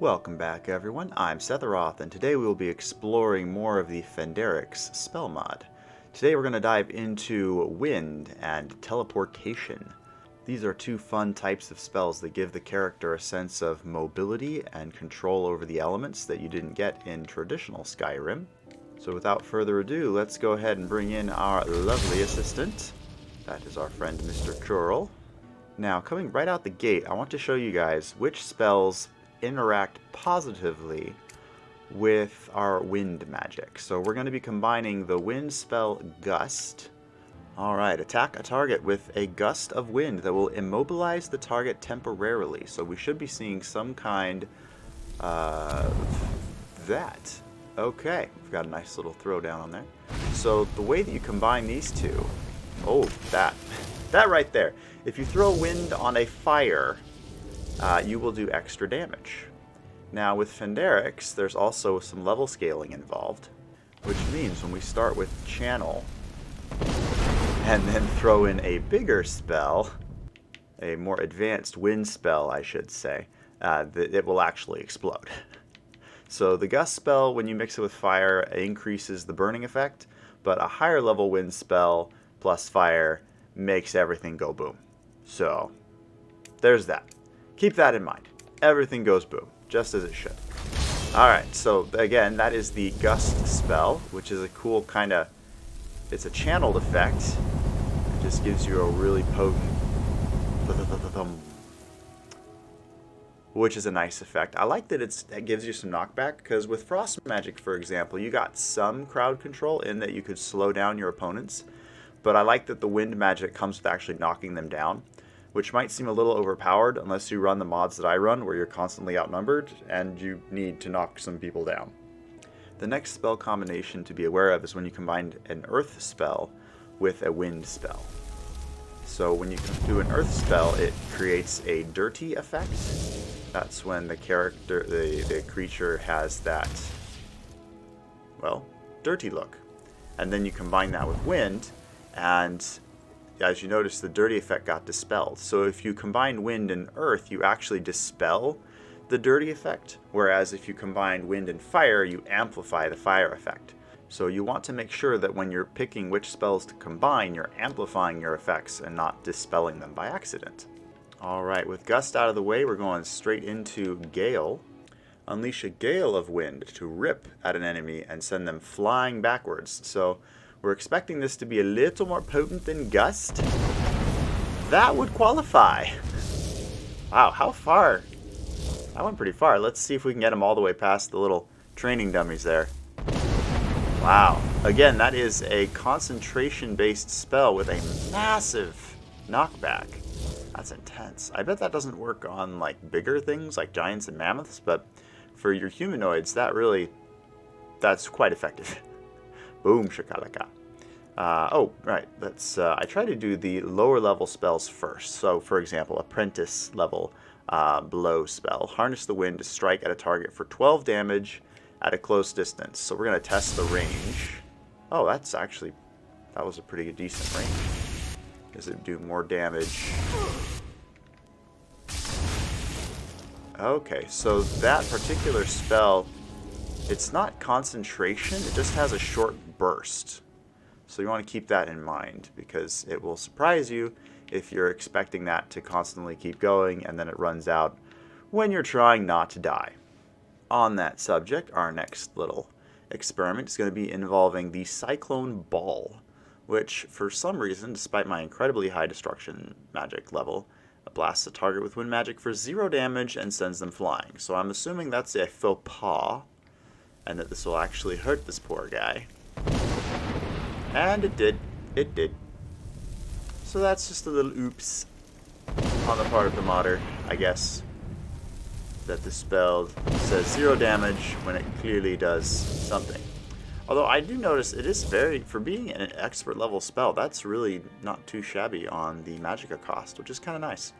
Welcome back everyone, I'm Setharoth, and today we will be exploring more of the Phenderix spell mod. Today we're going to dive into wind and teleportation. These are two fun types of spells that give the character a sense of mobility and control over the elements that you didn't get in traditional Skyrim. So without further ado, let's go ahead and bring in our lovely assistant. That is our friend Mr. Churl. Now, coming right out the gate, I want to show you guys which spells interact positively with our wind magic. So we're going to be combining the wind spell Gust. Alright, attack a target with a gust of wind that will immobilize the target temporarily. So we should be seeing some kind of that. Okay, we've got a nice little throwdown on there. So the way that you combine these two, that right there. If you throw wind on a fire, you will do extra damage. Now with Phenderix, there's also some level scaling involved, which means when we start with Channel and then throw in a bigger spell, a more advanced wind spell I should say, it will actually explode. So the Gust spell, when you mix it with fire, increases the burning effect, but a higher level wind spell plus fire makes everything go boom. So there's that. Keep that in mind. Everything goes boom, just as it should. Alright, so again, that is the Gust spell, which is a cool kind of, it's a channeled effect. It just gives you a really potent, which is a nice effect. I like that it gives you some knockback, because with Frost Magic, for example, you got some crowd control in that you could slow down your opponents, but I like that the wind magic comes with actually knocking them down, which might seem a little overpowered unless you run the mods that I run, where you're constantly outnumbered and you need to knock some people down. The next spell combination to be aware of is when you combine an earth spell with a wind spell. So when you do an earth spell, it creates a dirty effect. That's when the character, the creature has that, well, dirty look. And then you combine that with wind, and as you notice, the dirty effect got dispelled. So if you combine wind and earth, you actually dispel the dirty effect, whereas if you combine wind and fire, you amplify the fire effect. So you want to make sure that when you're picking which spells to combine, you're amplifying your effects and not dispelling them by accident. Alright, with Gust out of the way, we're going straight into Gale. Unleash a gale of wind to rip at an enemy and send them flying backwards. So we're expecting this to be a little more potent than Gust. That would qualify. Wow, how far? That went pretty far. Let's see if we can get them all the way past the little training dummies there. Wow. Again, that is a concentration-based spell with a massive knockback. That's intense. I bet that doesn't work on like bigger things like giants and mammoths, but for your humanoids, that's quite effective. Boom shakalaka. Right. I try to do the lower level spells first. So, for example, Apprentice level blow spell. Harness the wind to strike at a target for 12 damage at a close distance. So we're going to test the range. Oh, that was a pretty decent range. Does it do more damage? Okay, so that particular spell, it's not concentration, it just has a short burst. So you want to keep that in mind, because it will surprise you if you're expecting that to constantly keep going and then it runs out when you're trying not to die. On that subject, our next little experiment is going to be involving the Cyclone Ball, which for some reason, despite my incredibly high destruction magic level, blasts a target with wind magic for 0 damage and sends them flying. So I'm assuming that's a faux pas, and that this will actually hurt this poor guy. And it did. It did. So that's just a little oops on the part of the modder, I guess, that the spell says 0 damage when it clearly does something. Although I do notice it is for being an expert level spell, that's really not too shabby on the magicka cost, which is kind of nice.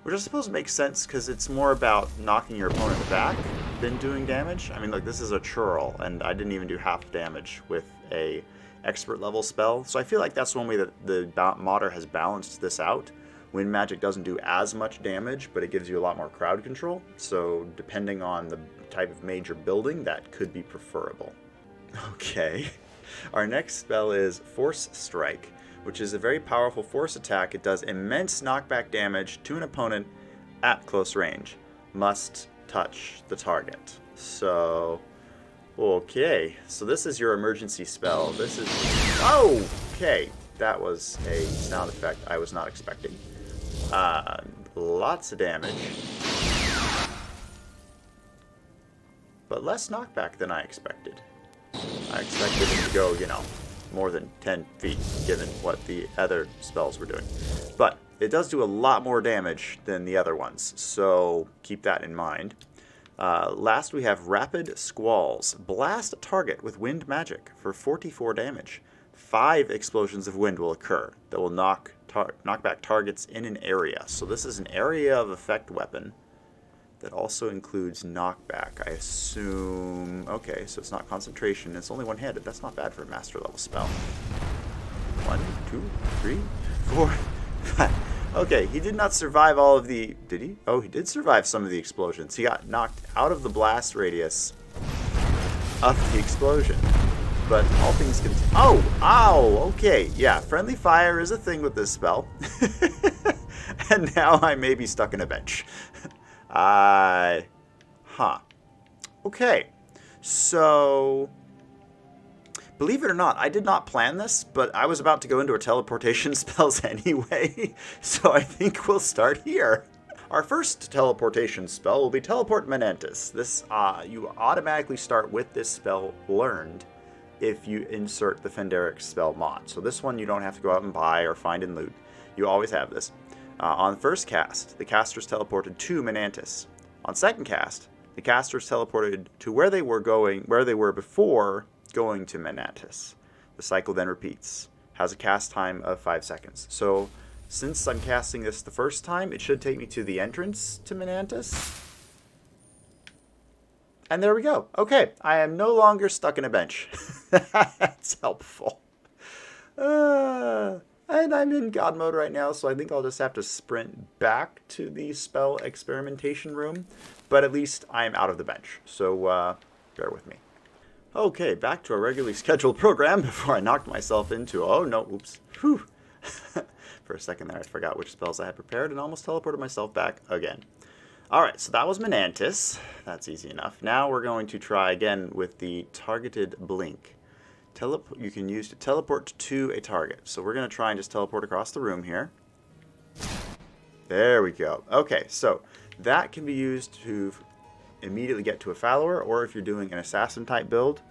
Which I suppose makes sense, because it's more about knocking your opponent back than doing damage. I mean, look, this is a churl, and I didn't even do half damage with a expert level spell. So I feel like that's one way that the modder has balanced this out, Wind magic doesn't do as much damage, but it gives you a lot more crowd control. So depending on the type of mage you're building, that could be preferable. Okay. Our next spell is Force Strike, which is a very powerful force attack. It does immense knockback damage to an opponent at close range. Must touch the target. So, okay. So this is your emergency spell. This is... Oh! Okay. That was a sound effect I was not expecting. Lots of damage. But less knockback than I expected. I expected him to go, you know, more than 10 feet, given what the other spells were doing. But it does do a lot more damage than the other ones, so keep that in mind. Last we have Rapid Squalls. Blast a target with wind magic for 44 damage. 5 explosions of wind will occur that will knock back targets in an area. So this is an area of effect weapon that also includes knockback, I assume. Okay, so it's not concentration. It's only one-handed. That's not bad for a master level spell. 1, 2, 3, 4, 5. Okay, he did not survive all of the... Did he? Oh, he did survive some of the explosions. He got knocked out of the blast radius of the explosion. But all things can... Oh! Ow! Okay, yeah, friendly fire is a thing with this spell. And now I may be stuck in a bench. Okay. So, believe it or not, I did not plan this, but I was about to go into our teleportation spells anyway, so I think we'll start here. Our first teleportation spell will be Teleport Manantis. This, you automatically start with this spell learned if you insert the Phenderix spell mod. So this one you don't have to go out and buy or find in loot. You always have this. On first cast, the caster is teleported to Manantis. On second cast, the caster is teleported to where they were before going to Manantis. The cycle then repeats. Has a cast time of 5 seconds. So, since I'm casting this the first time, it should take me to the entrance to Manantis. And there we go. Okay, I am no longer stuck in a bench. That's helpful. And I'm in God mode right now, so I think I'll just have to sprint back to the spell experimentation room. But at least I'm out of the bench, so bear with me. Okay, back to our regularly scheduled program before I knocked myself into... Oh, no, oops. Whew. For a second there, I forgot which spells I had prepared and almost teleported myself back again. Alright, so that was Manantis. That's easy enough. Now we're going to try again with the targeted blink. You can use to teleport to a target. So we're going to try and just teleport across the room here. There we go. Okay, so that can be used to immediately get to a follower, or if you're doing an assassin type build,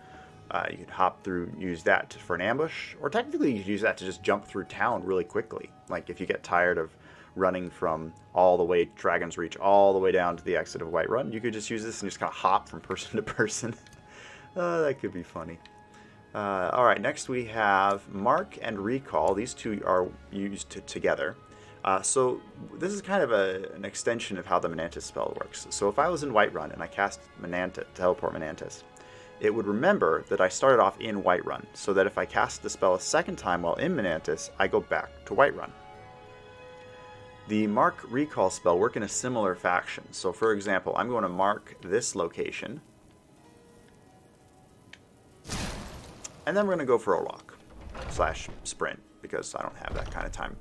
you could hop through, use that for an ambush, or technically you could use that to just jump through town really quickly. Like if you get tired of running from all the way Dragon's Reach all the way down to the exit of Whiterun, you could just use this and just kind of hop from person to person. That could be funny. Alright, next we have Mark and Recall. These two are used together. So this is kind of an extension of how the Manantis spell works. So if I was in Whiterun and I cast Teleport Manantis, it would remember that I started off in Whiterun, so that if I cast the spell a second time while in Manantis, I go back to Whiterun. The Mark Recall spell work in a similar fashion. So for example, I'm going to mark this location, and then we're going to go for a walk / sprint, because I don't have that kind of time.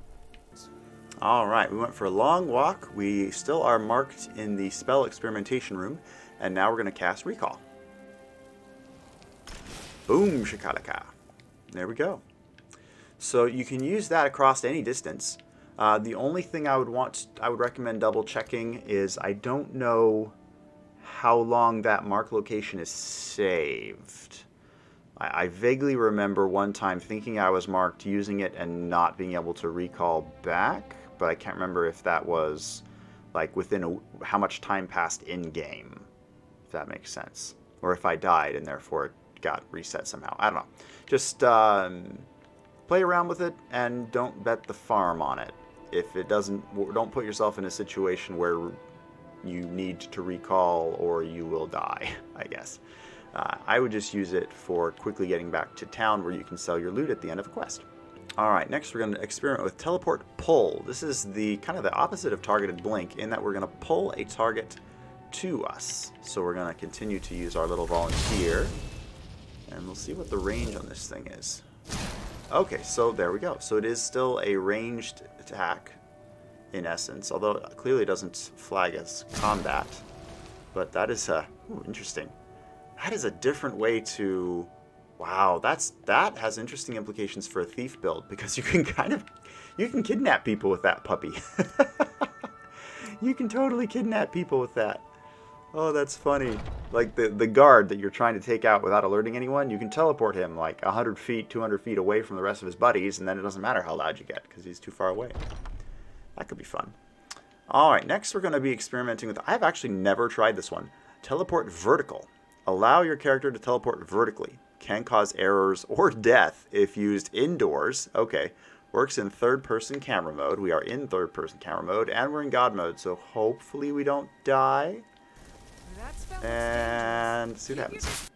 Alright, we went for a long walk. We still are marked in the spell experimentation room, and now we're going to cast Recall. Boom, shakalaka. There we go. So you can use that across any distance. The only thing I would recommend double checking is I don't know how long that mark location is saved. I vaguely remember one time thinking I was marked, using it, and not being able to recall back, but I can't remember if that was like within how much time passed in game, if that makes sense, or if I died and therefore it got reset somehow. I don't know. Just play around with it and don't bet the farm on it. If it doesn't, don't put yourself in a situation where you need to recall or you will die, I guess. I would just use it for quickly getting back to town where you can sell your loot at the end of a quest. Alright, next we're going to experiment with Teleport Pull. This is the kind of the opposite of Targeted Blink in that we're going to pull a target to us. So we're going to continue to use our little volunteer. And we'll see what the range on this thing is. Okay, so there we go. So it is still a ranged attack in essence, although it clearly doesn't flag as combat. But that is interesting. That is a different way to... Wow, that has interesting implications for a thief build, because you can kidnap people with that puppy. You can totally kidnap people with that. Oh, that's funny. Like the guard that you're trying to take out without alerting anyone, you can teleport him like 100 feet, 200 feet away from the rest of his buddies, and then it doesn't matter how loud you get because he's too far away. That could be fun. Alright, next we're going to be experimenting with... I've actually never tried this one. Teleport Vertical. Allow your character to teleport vertically. Can cause errors or death if used indoors. Okay. Works in third-person camera mode. We are in third-person camera mode, and we're in God mode, so hopefully we don't die. And see what happens.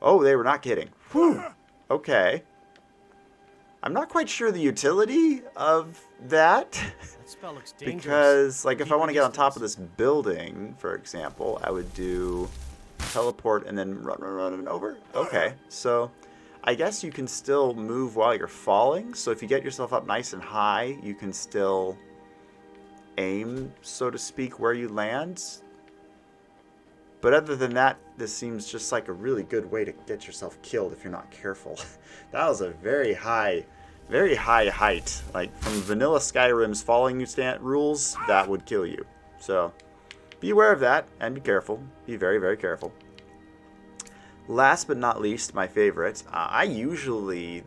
Oh, they were not kidding. Whew. Okay. I'm not quite sure the utility of that. Because, like, if I want to get on top of this building, for example, I would do... teleport and then run over. Okay, so I guess you can still move while you're falling. So if you get yourself up nice and high, you can still aim, so to speak, where you land. But other than that, this seems just like a really good way to get yourself killed if you're not careful. That was a very high height. Like from vanilla Skyrim's falling rules, that would kill you. So be aware of that, and be careful. Be very, very careful. Last but not least, my favorite.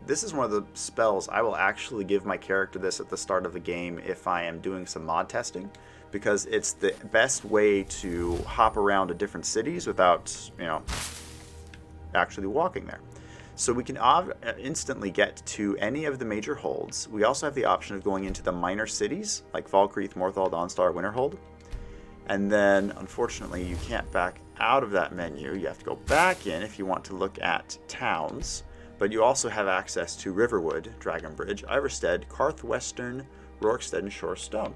This is one of the spells I will actually give my character this at the start of the game if I am doing some mod testing, because it's the best way to hop around to different cities without, actually walking there. So we can instantly get to any of the major holds. We also have the option of going into the minor cities, like Falkreath, Morthal, Dawnstar, Winterhold. And then, unfortunately, you can't back out of that menu. You have to go back in if you want to look at towns. But you also have access to Riverwood, Dragonbridge, Iverstead, Karth Western, Rorikstead, and Shorestone.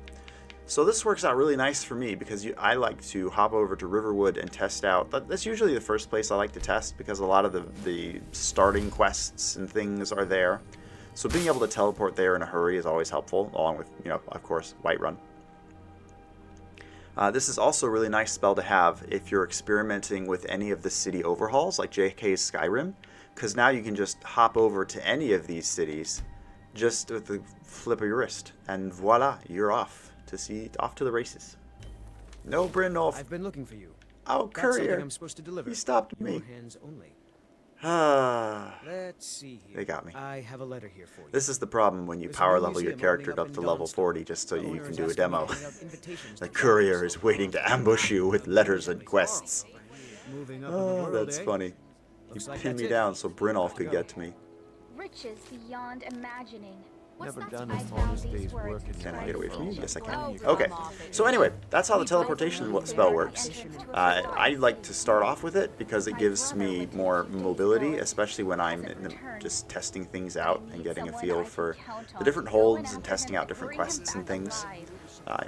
So this works out really nice for me because I like to hop over to Riverwood and test out. That's usually the first place I like to test because a lot of the starting quests and things are there. So being able to teleport there in a hurry is always helpful, along with, of course, Whiterun. This is also a really nice spell to have if you're experimenting with any of the city overhauls, like JK's Skyrim, because now you can just hop over to any of these cities just with the flip of your wrist, and voila, you're off to the races. No, Brynolf. I've been looking for you. Oh, courier. I'm supposed to deliver. He stopped me. Your hands only. Let's see here. They got me. I have a letter here for you. This is the problem when you power level your character up to level 40 just so you can do a demo. The courier is waiting to ambush you with letters and quests. Oh, that's funny. He pinned me down so Brynolf could get to me. Riches beyond imagining. Never done it all this day's work. Can I get away from you? Yes, I can. Okay. So anyway, that's how the teleportation spell works. I like to start off with it because it gives me more mobility, especially when I'm just testing things out and getting a feel for the different holds and testing out different quests and things.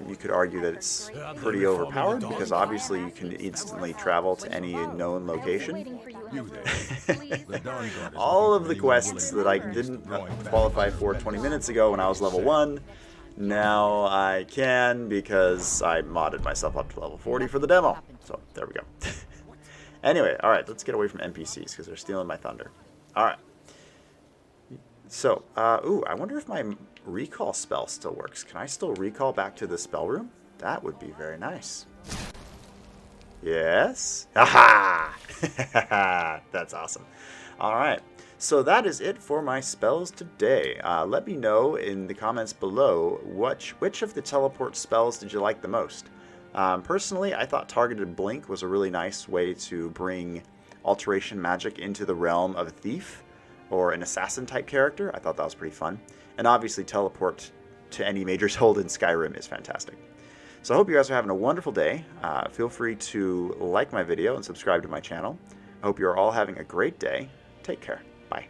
You could argue that it's pretty overpowered because obviously you can instantly travel to any known location. All of the quests that I didn't qualify for 20 minutes ago when I was level 1, now I can because I modded myself up to level 40 for the demo. So there we go. Anyway, alright, let's get away from NPCs because they're stealing my thunder. Alright. So, I wonder if my recall spell still works. Can I still recall back to the spell room? That would be very nice. Yes? Aha! That's awesome. Alright, so that is it for my spells today. Let me know in the comments below which of the teleport spells did you like the most. Personally, I thought Targeted Blink was a really nice way to bring alteration magic into the realm of a thief or an assassin type character. I thought that was pretty fun. And obviously teleport to any major hold in Skyrim is fantastic. So I hope you guys are having a wonderful day. Feel free to like my video and subscribe to my channel. I hope you're all having a great day. Take care. Bye.